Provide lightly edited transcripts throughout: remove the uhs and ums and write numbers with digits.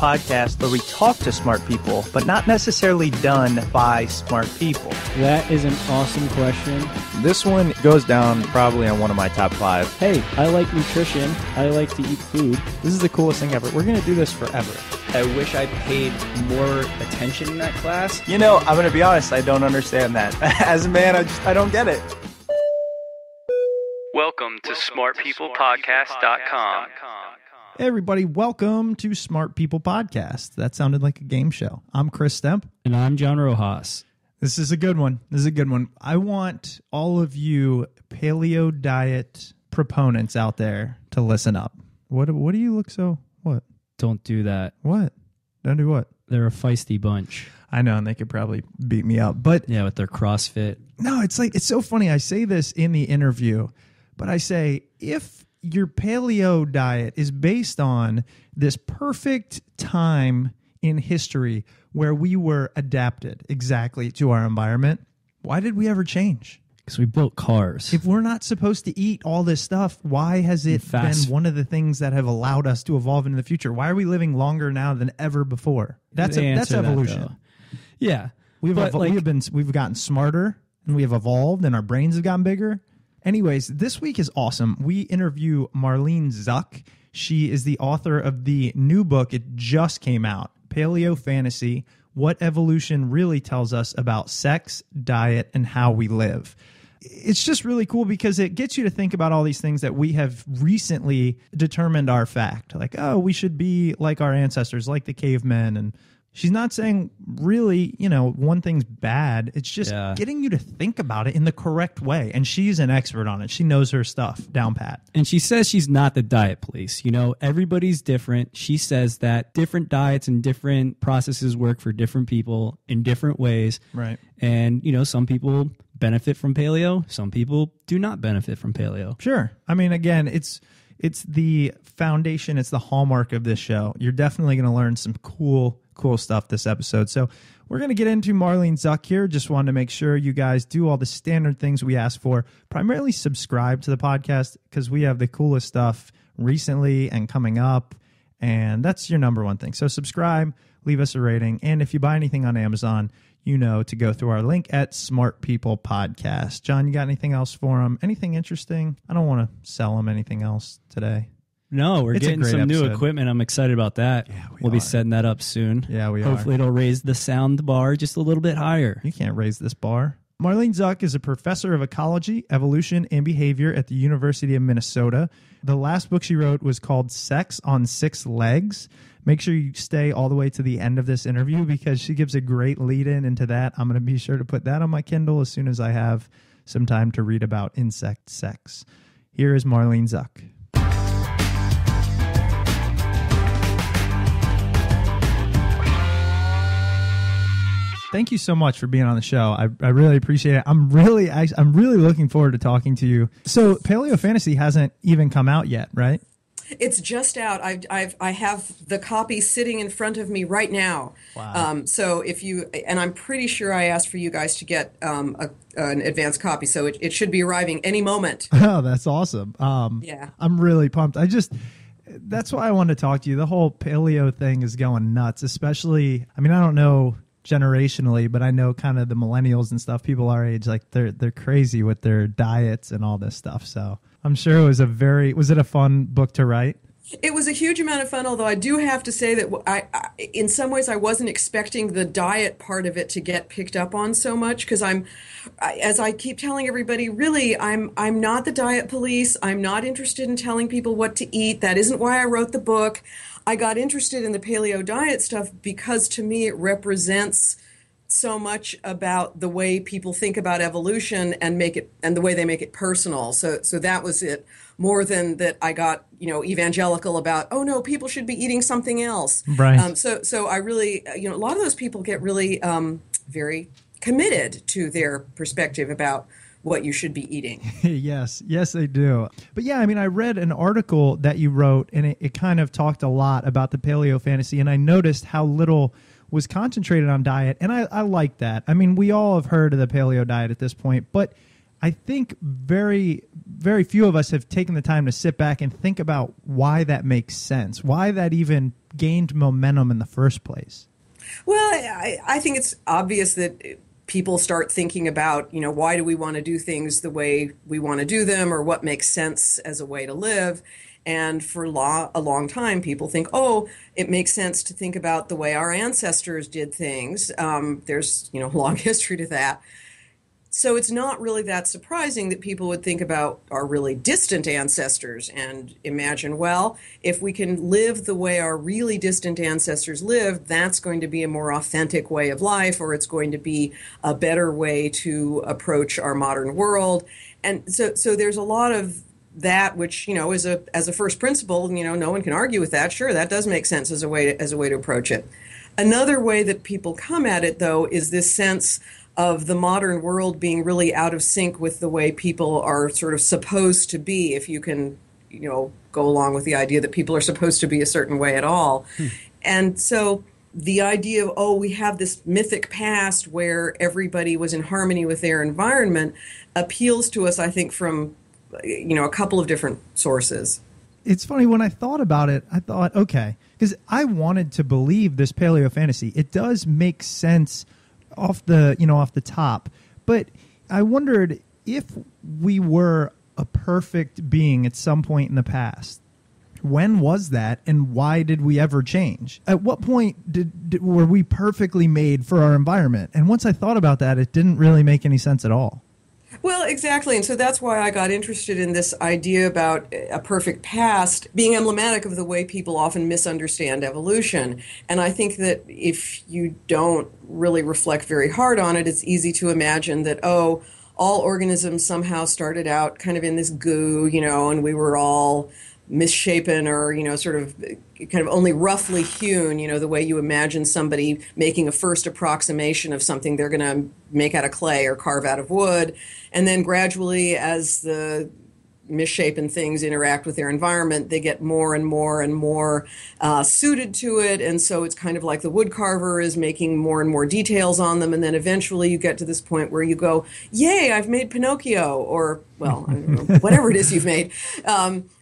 podcast where we talk to smart people, but not necessarily done by smart people? That is an awesome question. This one goes down probably on one of my top 5. Hey, I like nutrition. I like to eat food. This is the coolest thing ever. We're going to do this forever. I wish I paid more attention in that class. You know, I'm going to be honest, I don't understand that. As a man, I don't get it. Welcome to smartpeoplepodcast.com. Hey everybody, welcome to Smart People Podcast. That sounded like a game show. I'm Chris Stemp. And I'm John Rojas. This is a good one. I want all of you paleo diet proponents out there to listen up. What do you look so... What? Don't do that. What? Don't do what? They're a feisty bunch. I know, and they could probably beat me up. But yeah, with their CrossFit. No, it's so funny. I say this in the interview, but I say, if your paleo diet is based on this perfect time in history where we were adapted exactly to our environment, why did we ever change? Because we built cars. If we're not supposed to eat all this stuff, why has it been one of the things that have allowed us to evolve into the future? Why are we living longer now than ever before? That's evolution. Yeah. We've gotten smarter, and we have evolved, and our brains have gotten bigger. Anyways, this week is awesome. We interview Marlene Zuk. She is the author of the new book. It just came out, Paleofantasy, What Evolution Really Tells Us About Sex, Diet, and How We Live. It's just really cool because it gets you to think about all these things that we have recently determined are fact. Like, oh, we should be like our ancestors, like the cavemen. And she's not saying really, one thing's bad. It's just getting you to think about it in the correct way. And she's an expert on it. She knows her stuff down pat. And she says she's not the diet police. Everybody's different. She says that different diets and different processes work for different people in different ways. Right. And, some people benefit from paleo. Some people do not benefit from paleo. Sure. I mean, again, it's the foundation. It's the hallmark of this show. You're definitely going to learn some cool stuff this episode. So we're going to get into Marlene Zuk here. Just wanted to make sure you guys do all the standard things we ask for. Primarily subscribe to the podcast because we have the coolest stuff recently and coming up. And that's your number one thing. So subscribe, leave us a rating. And if you buy anything on Amazon, to go through our link at Smart People Podcast. John, you got anything else for them? Anything interesting? I don't want to sell them anything else today. No, we're getting some new equipment. I'm excited about that. Yeah, we'll be setting that up soon. Yeah, we are. Hopefully it'll raise the sound bar just a little bit higher. You can't raise this bar. Marlene Zuk is a professor of ecology, evolution, and behavior at the University of Minnesota. The last book she wrote was called Sex on Six Legs. Make sure you stay all the way to the end of this interview because she gives a great lead-in into that. I'm going to be sure to put that on my Kindle as soon as I have some time to read about insect sex. Here is Marlene Zuk. Thank you so much for being on the show. I really appreciate it. I'm really looking forward to talking to you. So Paleofantasy hasn't even come out yet, right? It's just out. I have the copy sitting in front of me right now. Wow. So and I'm pretty sure I asked for you guys to get an advance copy, so it should be arriving any moment. Oh, that's awesome. Yeah. I'm really pumped. That's why I wanted to talk to you. The whole paleo thing is going nuts, especially, I don't know generationally, but I know kind of the millennials and stuff, people our age, like they're crazy with their diets and all this stuff. So I'm sure it was was it a fun book to write? It was a huge amount of fun, although I do have to say that I in some ways I wasn't expecting the diet part of it to get picked up on so much because as I keep telling everybody, really, I'm not the diet police. I'm not interested in telling people what to eat. That isn't why I wrote the book. I got interested in the paleo diet stuff because to me it represents so much about the way people think about evolution and the way they make it personal. So that was it. More than that I got, evangelical about, oh no, people should be eating something else. Right. So I really, a lot of those people get really very committed to their perspective about what you should be eating. Yes, they do. But yeah, I read an article that you wrote, and it kind of talked a lot about the Paleofantasy, and I noticed how little was concentrated on diet, and I like that. We all have heard of the paleo diet at this point, but I think very, very few of us have taken the time to sit back and think about why that makes sense, why that even gained momentum in the first place. Well, I think it's obvious that people start thinking about, why do we want to do things the way we want to do them, or what makes sense as a way to live. And for a long time, people think, oh, it makes sense to think about the way our ancestors did things. There's, a long history to that. So it's not really that surprising that people would think about our really distant ancestors and imagine, well, if we can live the way our really distant ancestors lived, that's going to be a more authentic way of life, or it's going to be a better way to approach our modern world. And so there's a lot of that, which, as a first principle, no one can argue with that. Sure, that does make sense as a way to approach it. Another way that people come at it, though, is this sense of the modern world being really out of sync with the way people are sort of supposed to be, if you can, go along with the idea that people are supposed to be a certain way at all. And so the idea of, we have this mythic past where everybody was in harmony with their environment appeals to us, I think, from, a couple of different sources. It's funny, when I thought about it, I thought, okay, because I wanted to believe this paleo fantasy. It does make sense off the top, but I wondered if we were a perfect being at some point in the past. When was that, and why did we ever change? At what point were we perfectly made for our environment? And once I thought about that, it didn't really make any sense at all. Well, exactly. And so that's why I got interested in this idea about a perfect past being emblematic of the way people often misunderstand evolution. And I think that if you don't really reflect very hard on it, it's easy to imagine that, all organisms somehow started out kind of in this goo, and we were all misshapen or, sort of kind of only roughly hewn, the way you imagine somebody making a first approximation of something they're going to make out of clay or carve out of wood. And then gradually, as the misshapen things interact with their environment, they get more and more and more suited to it. And so it's kind of like the wood carver is making more and more details on them. And then eventually you get to this point where you go, yay, I've made Pinocchio, or, well, I don't know, whatever it is you've made.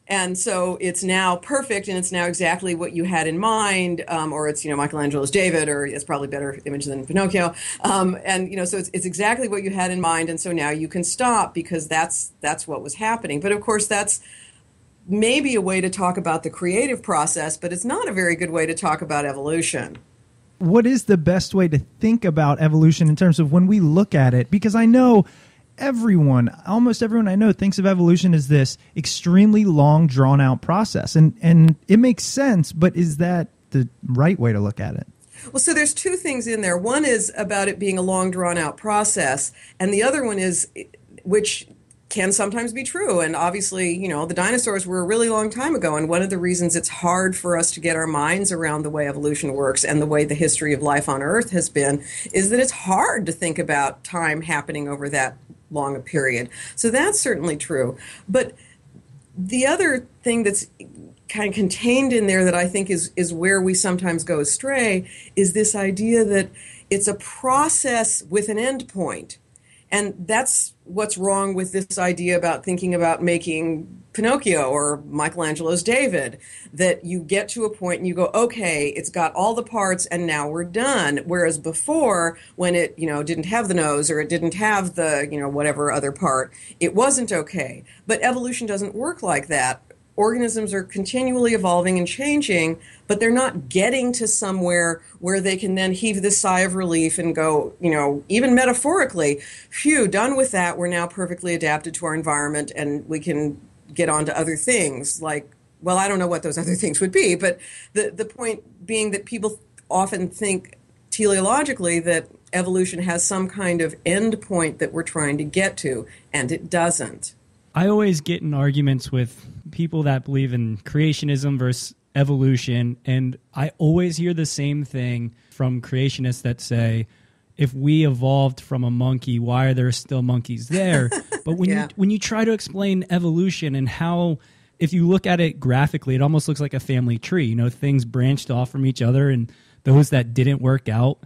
And so it's now perfect, and it's now exactly what you had in mind, or it's, Michelangelo's David, or it's probably a better image than Pinocchio. And, so it's exactly what you had in mind, and so now you can stop because that's what was happening. But, of course, that's maybe a way to talk about the creative process, but it's not a very good way to talk about evolution. What is the best way to think about evolution in terms of when we look at it? Because I know almost everyone I know thinks of evolution as this extremely long, drawn-out process. And it makes sense, but is that the right way to look at it? Well, so there's two things in there. One is about it being a long, drawn-out process, and the other one is, which can sometimes be true, and obviously, the dinosaurs were a really long time ago, and one of the reasons it's hard for us to get our minds around the way evolution works and the way the history of life on Earth has been is that it's hard to think about time happening over that long a period. So that's certainly true. But the other thing that's kind of contained in there that I think is where we sometimes go astray is this idea that it's a process with an end point. And that's what's wrong with this idea about thinking about making Pinocchio or Michelangelo's David, that you get to a point and you go, okay, it's got all the parts and now we're done. Whereas before, when it, didn't have the nose or it didn't have the, whatever other part, it wasn't okay. But evolution doesn't work like that. Organisms are continually evolving and changing, but they're not getting to somewhere where they can then heave this sigh of relief and go, even metaphorically, phew, done with that, we're now perfectly adapted to our environment and we can get on to other things like, well, I don't know what those other things would be, but the point being that people often think teleologically that evolution has some kind of end point that we're trying to get to, and it doesn't. I always get in arguments with people that believe in creationism versus evolution, and I always hear the same thing from creationists that say, if we evolved from a monkey, why are there still monkeys there? But when you try to explain evolution and how, if you look at it graphically, it almost looks like a family tree. Things branched off from each other, and those that didn't work out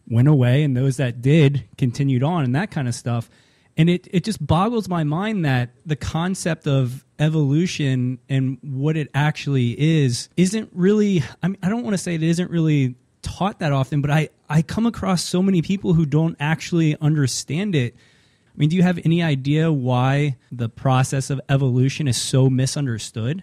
went away, and those that did continued on, and that kind of stuff. And it just boggles my mind that the concept of evolution and what it actually isn't really, I mean, I don't want to say it isn't really taught that often, but I come across so many people who don't actually understand it. I mean, do you have any idea why the process of evolution is so misunderstood?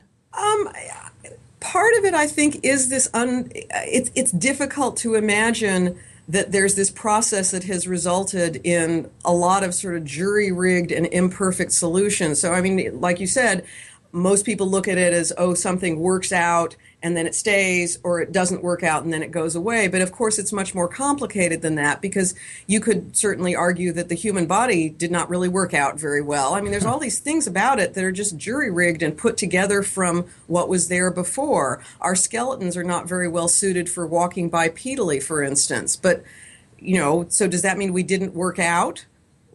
Part of it, I think, is this, it's difficult to imagine that there's this process that has resulted in a lot of sort of jury-rigged and imperfect solutions. So, I mean, like you said, most people look at it as, oh, something works out and then it stays, or it doesn't work out and then it goes away. But of course, it's much more complicated than that, because you could certainly argue that the human body did not really work out very well. I mean, there's all these things about it that are just jury-rigged and put together from what was there before. Our skeletons are not very well suited for walking bipedally, for instance. But, so does that mean we didn't work out?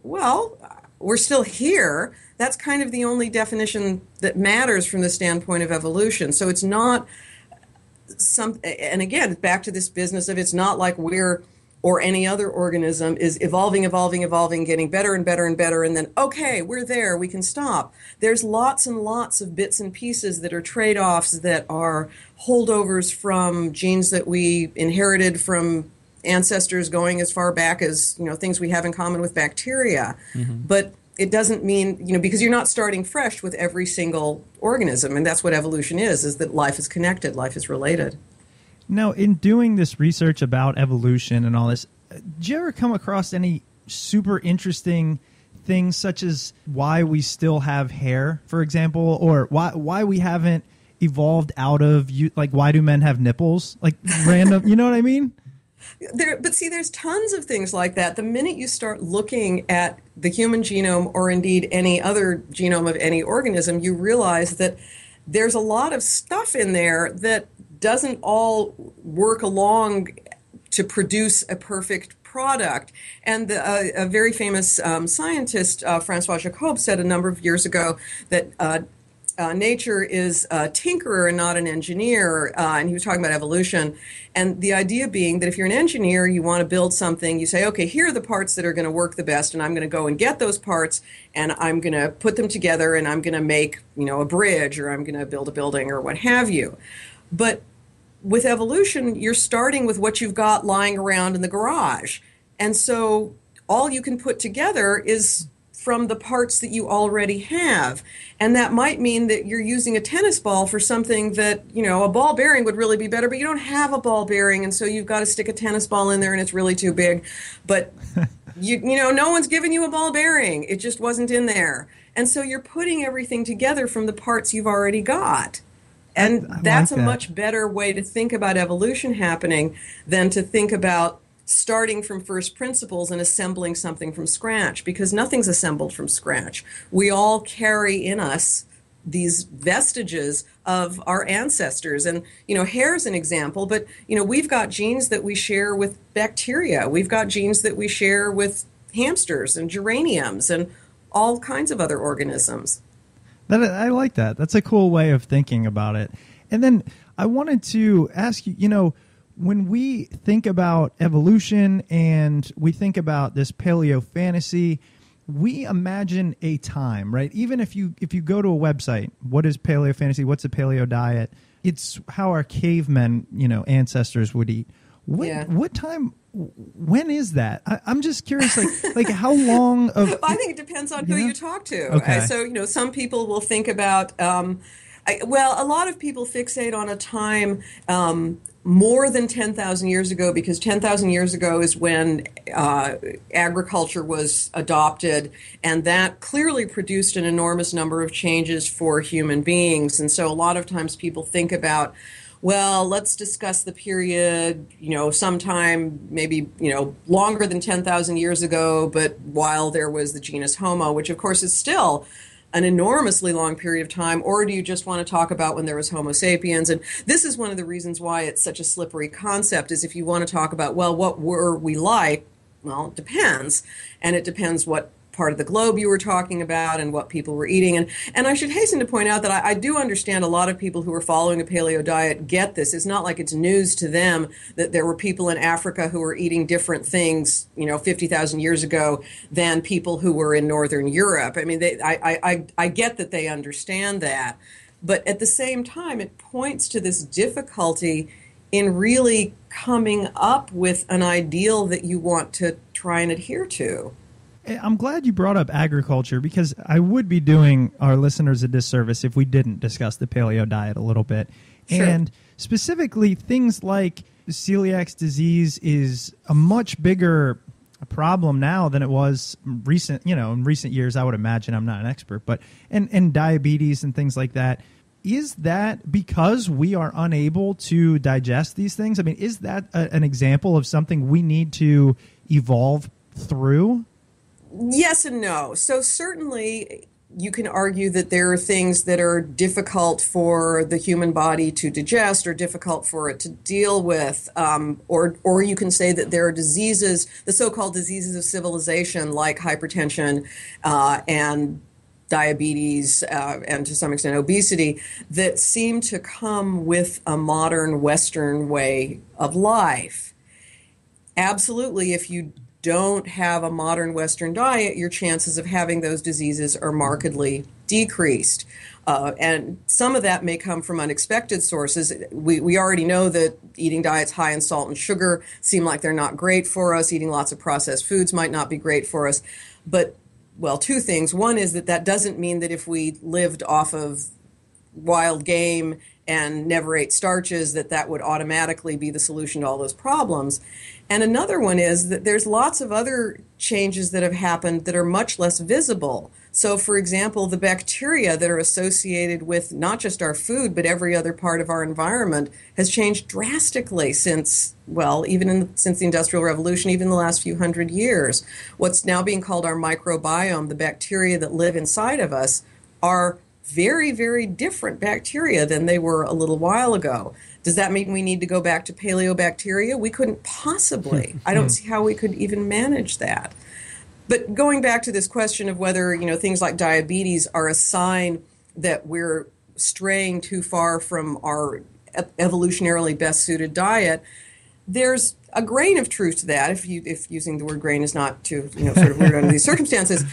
Well, we're still here. That's kind of the only definition that matters from the standpoint of evolution. So it's not and again, back to this business of, it's not like we're, or any other organism is evolving, getting better and better and better, and then, okay, we're there, we can stop. There's lots and lots of bits and pieces that are trade-offs, that are holdovers from genes that we inherited from ancestors going as far back as, things we have in common with bacteria. Mm-hmm. But it doesn't mean, because you're not starting fresh with every single organism, and that's what evolution is that life is connected, life is related. Now, in doing this research about evolution and all this, did you ever come across any super interesting things, such as why we still have hair, for example, or why we haven't evolved out of, like, why do men have nipples? Like, random, you know what I mean? But see, there's tons of things like that. The minute you start looking at the human genome, or indeed any other genome of any organism, you realize that there's a lot of stuff in there that doesn't all work along to produce a perfect product. And a very famous scientist, Francois Jacob, said a number of years ago that nature is a tinkerer and not an engineer, and he was talking about evolution. And the idea being that if you're an engineer, you want to build something, you say, okay, here are the parts that are going to work the best, and I'm going to go and get those parts, and I'm going to put them together, and I'm going to make, a bridge, or I'm going to build a building, or what have you. But with evolution, you're starting with what you've got lying around in the garage. And so all you can put together is from the parts that you already have. And that might mean that you're using a tennis ball for something that, a ball bearing would really be better, but you don't have a ball bearing, and so you've got to stick a tennis ball in there, and it's really too big. But, no one's given you a ball bearing. It just wasn't in there. And so you're putting everything together from the parts you've already got. And that's a much better way to think about evolution happening than to think about starting from first principles and assembling something from scratch, because nothing's assembled from scratch. We all carry in us these vestiges of our ancestors. And, hair's an example, but, we've got genes that we share with bacteria. We've got genes that we share with hamsters and geraniums and all kinds of other organisms. I like that. That's a cool way of thinking about it. And then I wanted to ask you, when we think about evolution and we think about this paleofantasy, we imagine a time, right? Even if you go to a website, what is paleofantasy? What's a paleo diet? It's how our cavemen, ancestors would eat. What time? When is that? I'm just curious, like how long of? I think it depends on who you talk to. Okay. So some people will think about. A lot of people fixate on a time more than 10,000 years ago, because 10,000 years ago is when agriculture was adopted, and that clearly produced an enormous number of changes for human beings. And so a lot of times people think about, well, let's discuss the period, sometime maybe, longer than 10,000 years ago, but while there was the genus Homo, which of course is still an enormously long period of time, or do you just want to talk about when there was Homo sapiens? And this is one of the reasons why it's such a slippery concept, is if you want to talk about, well, what were we like? Well, it depends. And it depends what part of the globe you were talking about and what people were eating. And I should hasten to point out that I do understand a lot of people who are following a paleo diet get this. It's not like it's news to them that there were people in Africa who were eating different things, 50,000 years ago than people who were in Northern Europe. I mean, I get that they understand that. But at the same time, it points to this difficulty in really coming up with an ideal that you want to try and adhere to. I'm glad you brought up agriculture, because I would be doing our listeners a disservice if we didn't discuss the paleo diet a little bit. Sure. And specifically, things like celiac disease is a much bigger problem now than it was in recent years. I would imagine. I'm not an expert, but and diabetes and things like that. Is that because we are unable to digest these things? I mean, is that an example of something we need to evolve through? Yes and no. So certainly you can argue that there are things that are difficult for the human body to digest or difficult for it to deal with, or you can say that there are diseases, the so-called diseases of civilization, like hypertension and diabetes and to some extent obesity, that seem to come with a modern Western way of life. Absolutely, if you don't have a modern Western diet, your chances of having those diseases are markedly decreased. And some of that may come from unexpected sources. We already know that eating diets high in salt and sugar seem like they're not great for us. Eating lots of processed foods might not be great for us. But well, two things. One is that doesn't mean that if we lived off of wild game and never ate starches, that would automatically be the solution to all those problems. And another one is that there's lots of other changes that have happened that are much less visible. So, for example, the bacteria that are associated with not just our food, but every other part of our environment has changed drastically since the Industrial Revolution, even the last few hundred years. What's now being called our microbiome, the bacteria that live inside of us, are very, very different bacteria than they were a little while ago. Does that mean we need to go back to paleobacteria? We couldn't possibly. I don't see how we could even manage that. But going back to this question of whether, things like diabetes are a sign that we're straying too far from our evolutionarily best suited diet, there's a grain of truth to that, if using the word grain is not too sort of weird under these circumstances,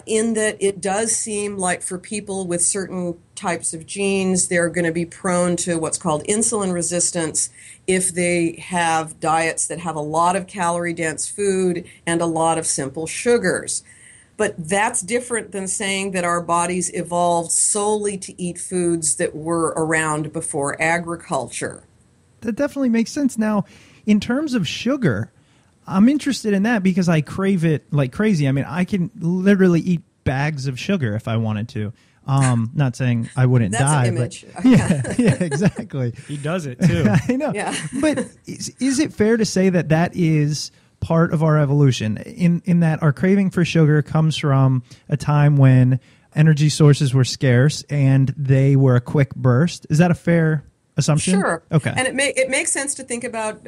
in that it does seem like for people with certain types of genes, they're going to be prone to what's called insulin resistance if they have diets that have a lot of calorie-dense food and a lot of simple sugars. But that's different than saying that our bodies evolved solely to eat foods that were around before agriculture. That definitely makes sense. Now, in terms of sugar, I'm interested in that because I crave it like crazy. I mean, I can literally eat bags of sugar if I wanted to. Not saying I wouldn't die. An image. But yeah, exactly. He does it too. I know. Yeah. But is it fair to say that is part of our evolution in that our craving for sugar comes from a time when energy sources were scarce and they were a quick burst? Is that a fair assumption? Sure. Okay. And it makes sense to think about,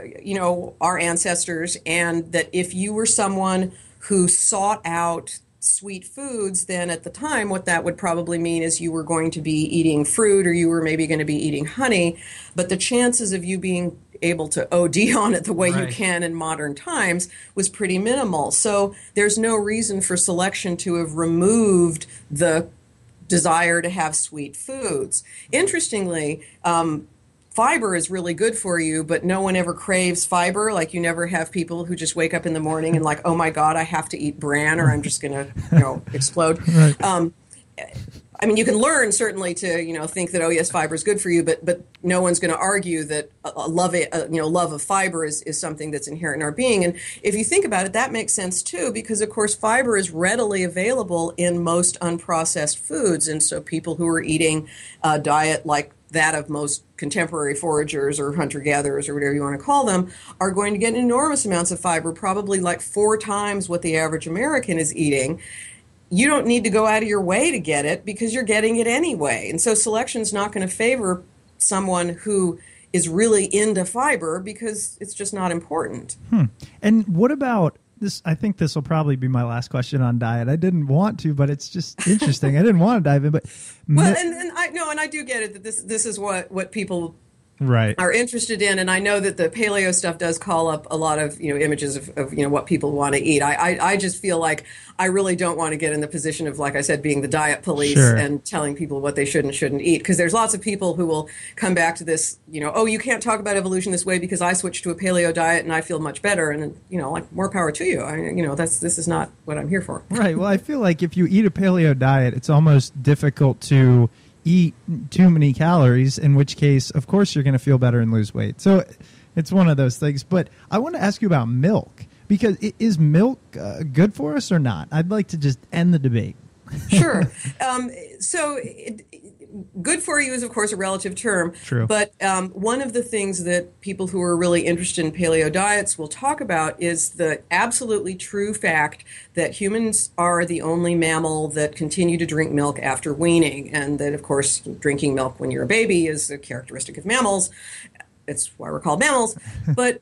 our ancestors, and that if you were someone who sought out sweet foods, then at the time what that would probably mean is you were going to be eating fruit, or you were maybe going to be eating honey, but the chances of you being able to OD on it the way you can in modern times was pretty minimal. So there's no reason for selection to have removed the desire to have sweet foods. Interestingly, fiber is really good for you, but no one ever craves fiber. Like, you never have people who just wake up in the morning and like, oh my God, I have to eat bran or I'm just going to, explode. Right. I mean, you can learn certainly to, think that, oh yes, fiber is good for you, but no one's going to argue that love of fiber is something that's inherent in our being. And if you think about it, that makes sense too, because of course fiber is readily available in most unprocessed foods. And so people who are eating a diet like that of most contemporary foragers or hunter-gatherers or whatever you want to call them are going to get enormous amounts of fiber, probably like 4 times what the average American is eating. You don't need to go out of your way to get it because you're getting it anyway. And so selection's not going to favor someone who is really into fiber because it's just not important. And what about I think this will probably be my last question on diet. I didn't want to, but it's just interesting. I didn't want to dive in, but well, and I know, and I do get it that this is what people right are interested in, and I know that the paleo stuff does call up a lot of images of what people want to eat. I just feel like I really don't want to get in the position of, like I said, being the diet police and telling people what they should and shouldn't eat, because there's lots of people who will come back to this, oh, you can't talk about evolution this way because I switched to a paleo diet and I feel much better, and like, more power to you. This is not what I'm here for. Right. Well, I feel like if you eat a paleo diet, it's almost difficult to eat too many calories, in which case, of course, you're going to feel better and lose weight. So it's one of those things. But I want to ask you about milk, because is milk good for us or not? I'd like to just end the debate. Sure. Good for you is, of course, a relative term. True. But one of the things that people who are really interested in paleo diets will talk about is the absolutely true fact that humans are the only mammal that continue to drink milk after weaning, and that, of course, drinking milk when you're a baby is a characteristic of mammals. It's why we're called mammals. But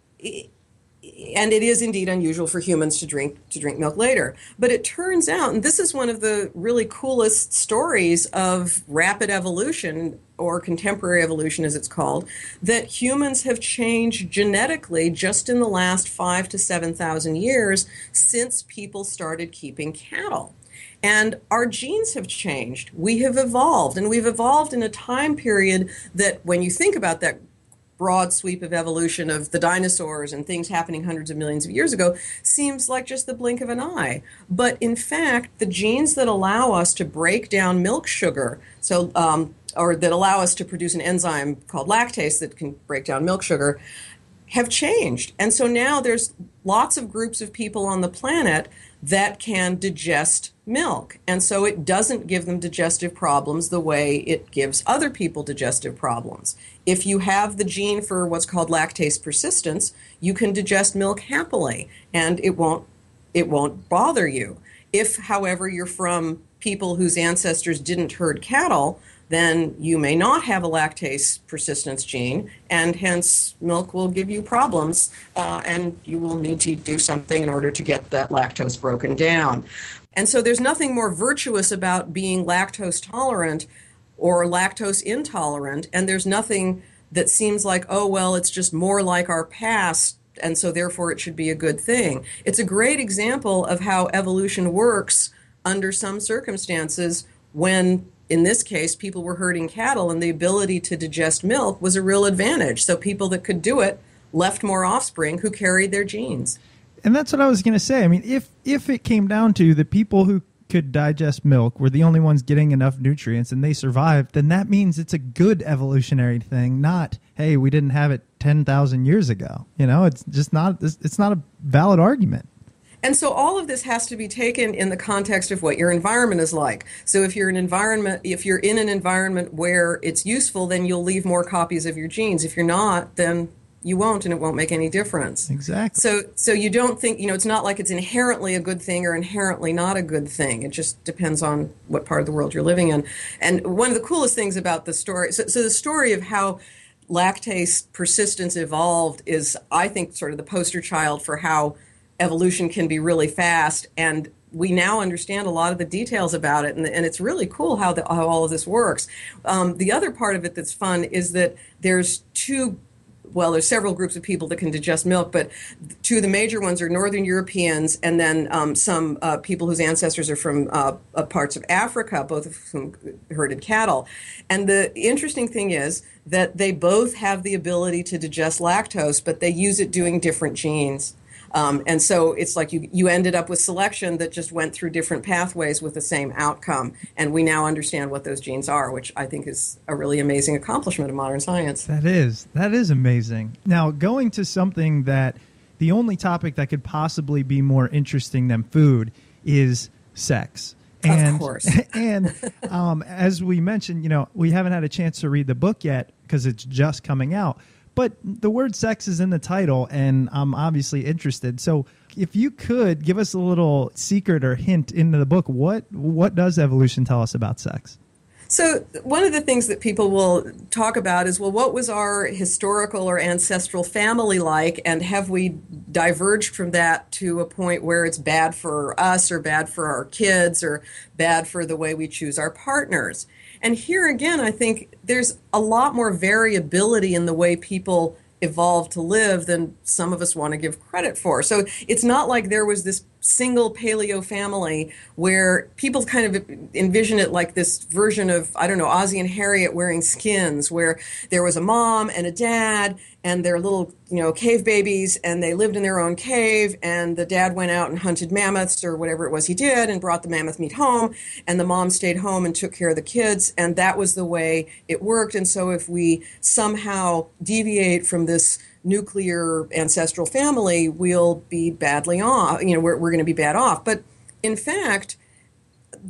and it is indeed unusual for humans to drink milk later. But it turns out, and this is one of the really coolest stories of rapid evolution, or contemporary evolution as it's called, that humans have changed genetically just in the last 5,000 to 7,000 years since people started keeping cattle. And our genes have changed. We have evolved, and we've evolved in a time period that, when you think about that broad sweep of evolution of the dinosaurs and things happening hundreds of millions of years ago, seems like just the blink of an eye. But in fact, the genes that allow us to break down milk sugar, or that allow us to produce an enzyme called lactase that can break down milk sugar, have changed. And so now there's lots of groups of people on the planet that can digest milk. And so it doesn't give them digestive problems the way it gives other people digestive problems. If you have the gene for what's called lactase persistence, you can digest milk happily, and it won't bother you. If, however, you're from people whose ancestors didn't herd cattle, then you may not have a lactase persistence gene, and hence milk will give you problems, and you will need to do something in order to get that lactose broken down. And so there's nothing more virtuous about being lactose tolerant or lactose intolerant, and there's nothing that seems like, oh, well, it's just more like our past, and so therefore it should be a good thing. It's a great example of how evolution works under some circumstances when, in this case, people were herding cattle, and the ability to digest milk was a real advantage. So people that could do it left more offspring who carried their genes. And that's what I was going to say. I mean, if it came down to the people who could digest milk were the only ones getting enough nutrients and they survived, then that means it's a good evolutionary thing, not, hey, we didn't have it 10,000 years ago. It's just not a valid argument. And so all of this has to be taken in the context of what your environment is like. So if you're in an environment where it's useful, then you'll leave more copies of your genes. If you're not, then you won't, and it won't make any difference. Exactly. So you don't think, it's not like it's inherently a good thing or inherently not a good thing. It just depends on what part of the world you're living in. And one of the coolest things about the story, so the story of how lactase persistence evolved is, I think, sort of the poster child for how evolution can be really fast, and we now understand a lot of the details about it, and it's really cool how all of this works. The other part of it that's fun is that there's several groups of people that can digest milk, but two of the major ones are Northern Europeans and then some people whose ancestors are from parts of Africa, both of whom herded cattle. And the interesting thing is that they both have the ability to digest lactose, but they use it doing different genes. And so it's like you ended up with selection that just went through different pathways with the same outcome. And we now understand what those genes are, which I think is a really amazing accomplishment of modern science. That is amazing. Now, going to something that the only topic that could possibly be more interesting than food is sex. And, of course. And as we mentioned, we haven't had a chance to read the book yet because it's just coming out. But the word sex is in the title, and I'm obviously interested. So if you could give us a little secret or hint into the book, what does evolution tell us about sex? So one of the things that people will talk about is, well, what was our historical or ancestral family like, and have we diverged from that to a point where it's bad for us or bad for our kids or bad for the way we choose our partners. And here again, I think there's a lot more variability in the way people evolved to live than some of us want to give credit for. So it's not like there was this single paleo family where people kind of envision it like this version of, I don't know, Ozzie and Harriet wearing skins, where there was a mom and a dad and their little, cave babies, and they lived in their own cave, and the dad went out and hunted mammoths or whatever it was he did and brought the mammoth meat home, and the mom stayed home and took care of the kids, and that was the way it worked. And so if we somehow deviate from this nuclear ancestral family, we'll be badly off. We're going to be bad off. But in fact,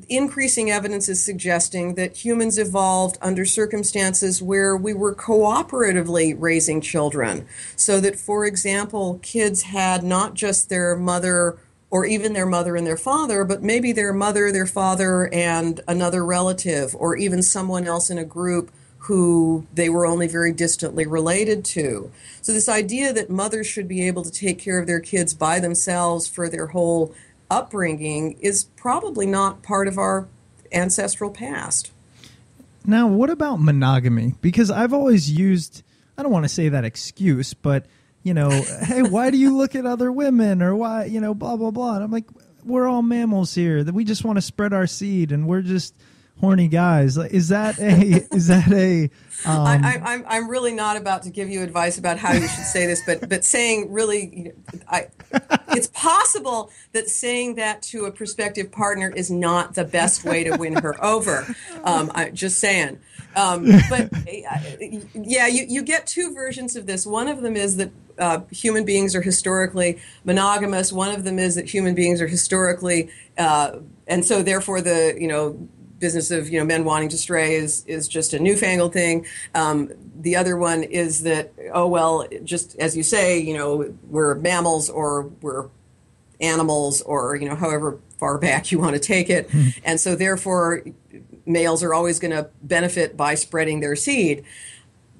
increasing evidence is suggesting that humans evolved under circumstances where we were cooperatively raising children. So that, for example, kids had not just their mother or even their mother and their father, but maybe their mother, their father, and another relative, or even someone else in a group who they were only very distantly related to. So this idea that mothers should be able to take care of their kids by themselves for their whole upbringing is probably not part of our ancestral past. Now, what about monogamy? Because I've always used, I don't want to say that excuse, but, hey, why do you look at other women, or why, blah, blah, blah. And I'm like, we're all mammals here, that we just want to spread our seed, and we're just horny guys. I'm really not about to give you advice about how you should say this, but saying really, it's possible that saying that to a prospective partner is not the best way to win her over. I'm just saying. But yeah, you get two versions of this. One of them is that human beings are historically monogamous. One of them is that human beings are historically, and so therefore the, business of men wanting to stray is just a newfangled thing. The other one is that, just as you say, we're mammals or we're animals, or however far back you want to take it, and so therefore males are always going to benefit by spreading their seed.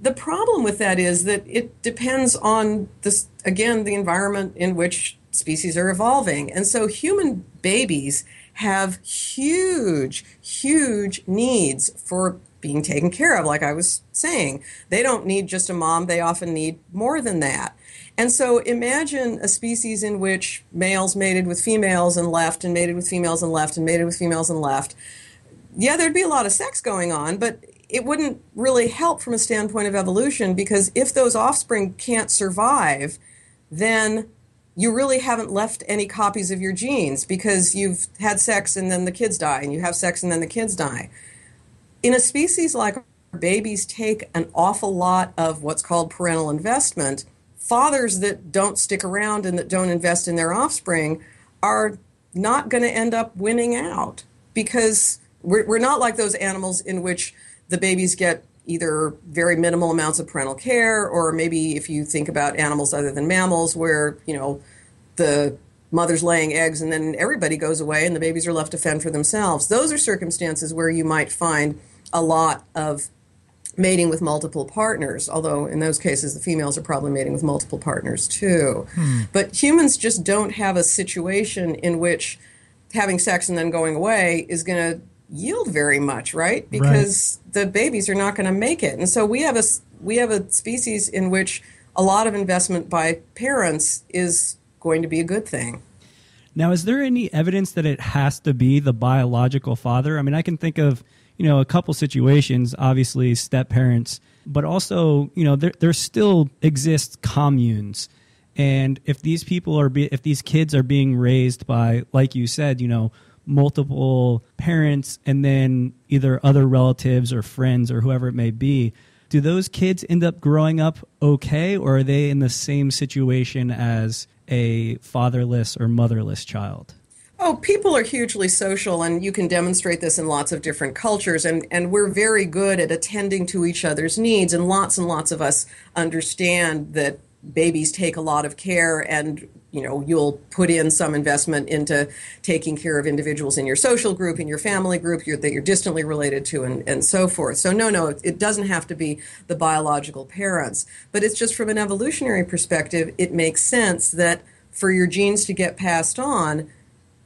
The problem with that is that it depends on the environment in which species are evolving, and so human babies have huge needs for being taken care of. Like I was saying, they don't need just a mom, they often need more than that. And so imagine a species in which males mated with females and left, and mated with females and left, and mated with females and left. Yeah, there'd be a lot of sex going on, but it wouldn't really help from a standpoint of evolution, because if those offspring can't survive, then you really haven't left any copies of your genes, because you've had sex and then the kids die, and you have sex and then the kids die. In a species like our, babies take an awful lot of what's called parental investment. Fathers that don't stick around and that don't invest in their offspring are not going to end up winning out, because we're not like those animals in which the babies get either very minimal amounts of parental care, or maybe if you think about animals other than mammals where, the mother's laying eggs and then everybody goes away and the babies are left to fend for themselves. Those are circumstances where you might find a lot of mating with multiple partners, although in those cases the females are probably mating with multiple partners too. But humans just don't have a situation in which having sex and then going away is going to yield very much, right? Because the babies are not going to make it. And so we have a species in which a lot of investment by parents is going to be a good thing. Now, is there any evidence that it has to be the biological father? I mean, I can think of, a couple situations, obviously step parents, but also, there still exist communes. And if these if these kids are being raised by, like you said, multiple parents and then either other relatives or friends or whoever it may be, do those kids end up growing up okay, or are they in the same situation as a fatherless or motherless child? Oh, people are hugely social, and you can demonstrate this in lots of different cultures, and we're very good at attending to each other's needs, and lots of us understand that babies take a lot of care, and you'll put in some investment into taking care of individuals in your social group, in your family group that you're distantly related to, and so forth. So no, it doesn't have to be the biological parents, but it's just from an evolutionary perspective, it makes sense that for your genes to get passed on,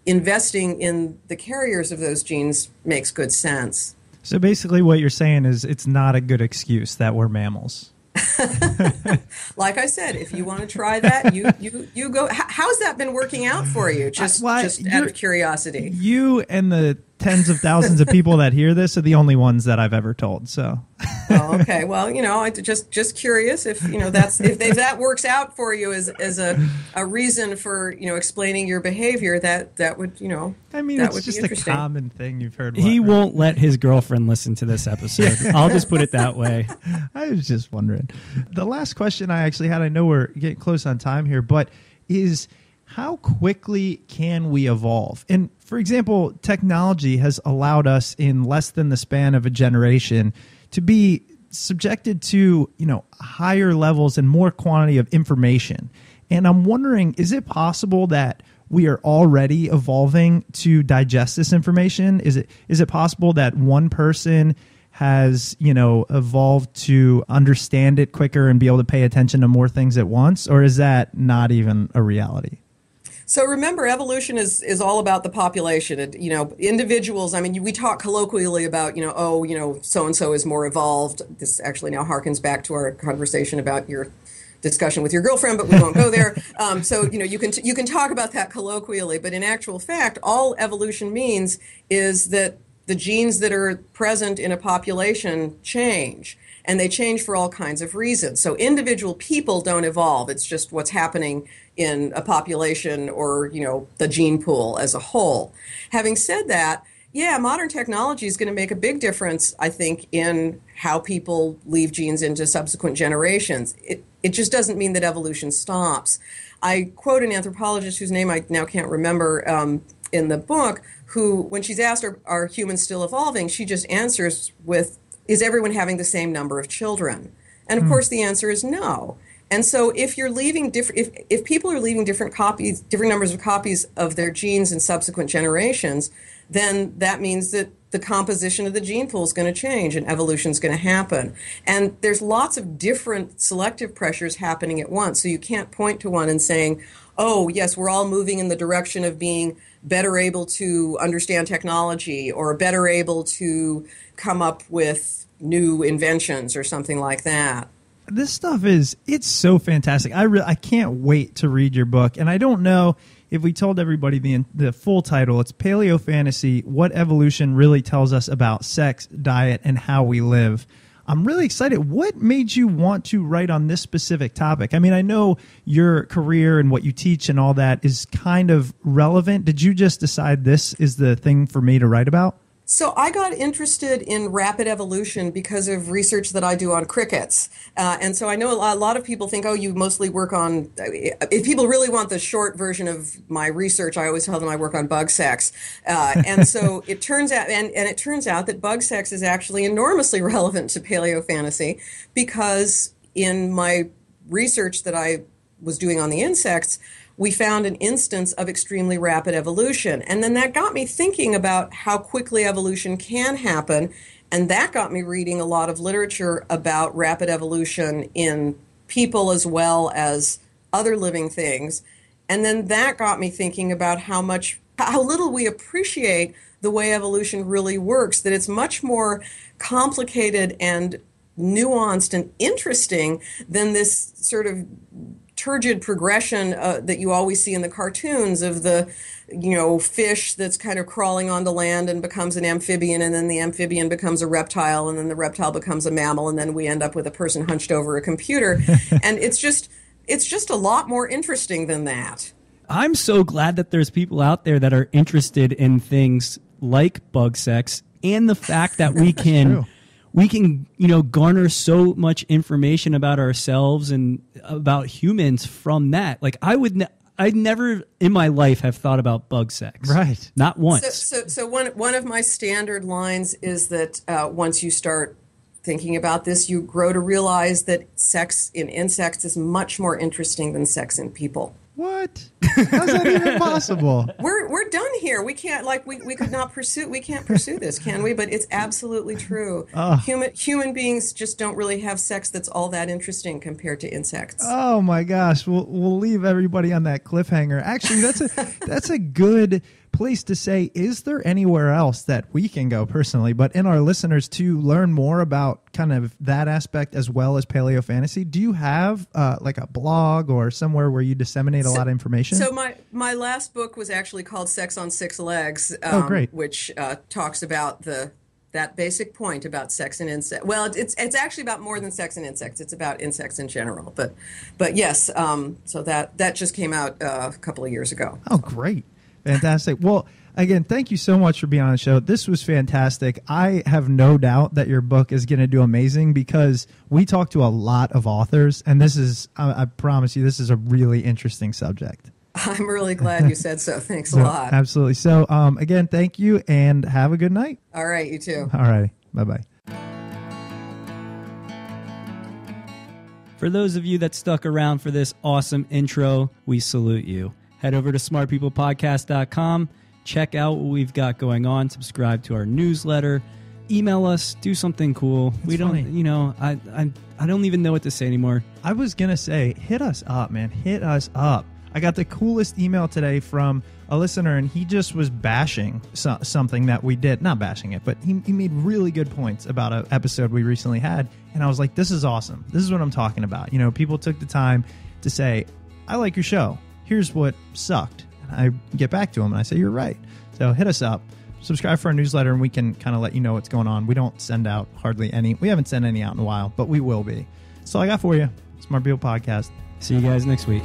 investing in the carriers of those genes makes good sense. So basically what you're saying is it's not a good excuse that we're mammals. Like I said, if you want to try that, you go. How's that been working out for you? Just out of curiosity. You and the tens of thousands of people that hear this are the only ones that I've ever told. So, oh, okay. Well, I just curious if if that works out for you as a reason for explaining your behavior. That would I mean, that it's would just be interesting. a common thing you've heard. He won't let his girlfriend listen to this episode. I'll just put it that way. I was just wondering. The last question I actually had, I know we're getting close on time here, but is how quickly can we evolve? And for example, technology has allowed us in less than the span of a generation to be subjected to, higher levels and more quantity of information. And I'm wondering, is it possible that we are already evolving to digest this information? Is it possible that one person has, evolved to understand it quicker and be able to pay attention to more things at once? Or is that not even a reality? So remember, evolution is all about the population. Individuals. I mean, we talk colloquially about so and so is more evolved. This actually now harkens back to our conversation about your discussion with your girlfriend, but we won't go there. So you can talk about that colloquially, but in actual fact, all evolution means is that the genes that are present in a population change. And they change for all kinds of reasons. So individual people don't evolve. It's just what's happening in a population or, the gene pool as a whole. Having said that, yeah, modern technology is going to make a big difference, I think, in how people leave genes into subsequent generations. It just doesn't mean that evolution stops. I quote an anthropologist whose name I now can't remember in the book, who, when she's asked, are humans still evolving, she just answers with, is everyone having the same number of children? And of course the answer is no. And so if you're leaving if people are leaving different numbers of copies of their genes in subsequent generations, then that means that the composition of the gene pool is going to change and evolution is going to happen. And there's lots of different selective pressures happening at once. So you can't point to one and saying, oh, yes, we're all moving in the direction of being better able to understand technology or better able to come up with new inventions or something like that. This stuff it's so fantastic. I can't wait to read your book. And I don't know if we told everybody the full title. It's Paleofantasy, What Evolution Really Tells Us About Sex, Diet, and How We Live. I'm really excited. What made you want to write on this specific topic? I mean, I know your career and what you teach and all that is kind of relevant. Did you just decide this is the thing for me to write about? So I got interested in rapid evolution because of research that I do on crickets. And so I know a lot of people think, oh, you mostly work on, if people really want the short version of my research, I always tell them I work on bug sex. And so it turns out, and it turns out that bug sex is actually enormously relevant to paleofantasy, because in my research that I was doing on the insects, we found an instance of extremely rapid evolution. And then that got me thinking about how quickly evolution can happen. And that got me reading a lot of literature about rapid evolution in people as well as other living things. And then that got me thinking about how little we appreciate the way evolution really works, that it's much more complicated and nuanced and interesting than this sort of turgid progression that you always see in the cartoons of the, fish that's kind of crawling onto land and becomes an amphibian, and then the amphibian becomes a reptile, and then the reptile becomes a mammal, and then we end up with a person hunched over a computer. And it's just a lot more interesting than that. I'm so glad that there's people out there that are interested in things like bug sex and the fact that we can garner so much information about ourselves and about humans from that. Like I'd never in my life have thought about bug sex. Right. Not once. So one of my standard lines is that once you start thinking about this, you grow to realize that sex in insects is much more interesting than sex in people. What? How's that even possible? We're done here. We can't we could not pursue. We can't pursue this, can we? But it's absolutely true. Human beings just don't really have sex that's all that interesting compared to insects. Oh my gosh, we'll leave everybody on that cliffhanger. Actually, that's a good place to say, is there anywhere else that we can go personally, but in our listeners to learn more about kind of that aspect as well as paleo fantasy? Do you have like a blog or somewhere where you disseminate a lot of information? So my last book was actually called Sex on Six Legs, great. which talks about that basic point about sex and insects. Well, it's actually about more than sex and insects. It's about insects in general. But yes, so that just came out a couple of years ago. Oh, great. Fantastic. Well, again, thank you so much for being on the show. This was fantastic. I have no doubt that your book is going to do amazing because we talk to a lot of authors, and this is, I promise you, this is a really interesting subject. I'm really glad you said so. Thanks a lot. Absolutely. So, again, thank you, and have a good night. All right, you too. All right. Bye-bye. For those of you that stuck around for this awesome intro, we salute you. Head over to smartpeoplepodcast.com. Check out what we've got going on. Subscribe to our newsletter. Email us. Do something cool. We don't, I don't even know what to say anymore. I was going to say, hit us up, man. Hit us up. I got the coolest email today from a listener, and he just was bashing something that we did. Not bashing it, but he made really good points about an episode we recently had. And I was like, this is awesome. This is what I'm talking about. People took the time to say, I like your show. Here's what sucked. And I get back to him and I say, you're right. So hit us up, subscribe for our newsletter, and we can kind of let you know what's going on. We don't send out hardly any. We haven't sent any out in a while, but we will be. That's all I got for you. Smart People Podcast. See you guys next week.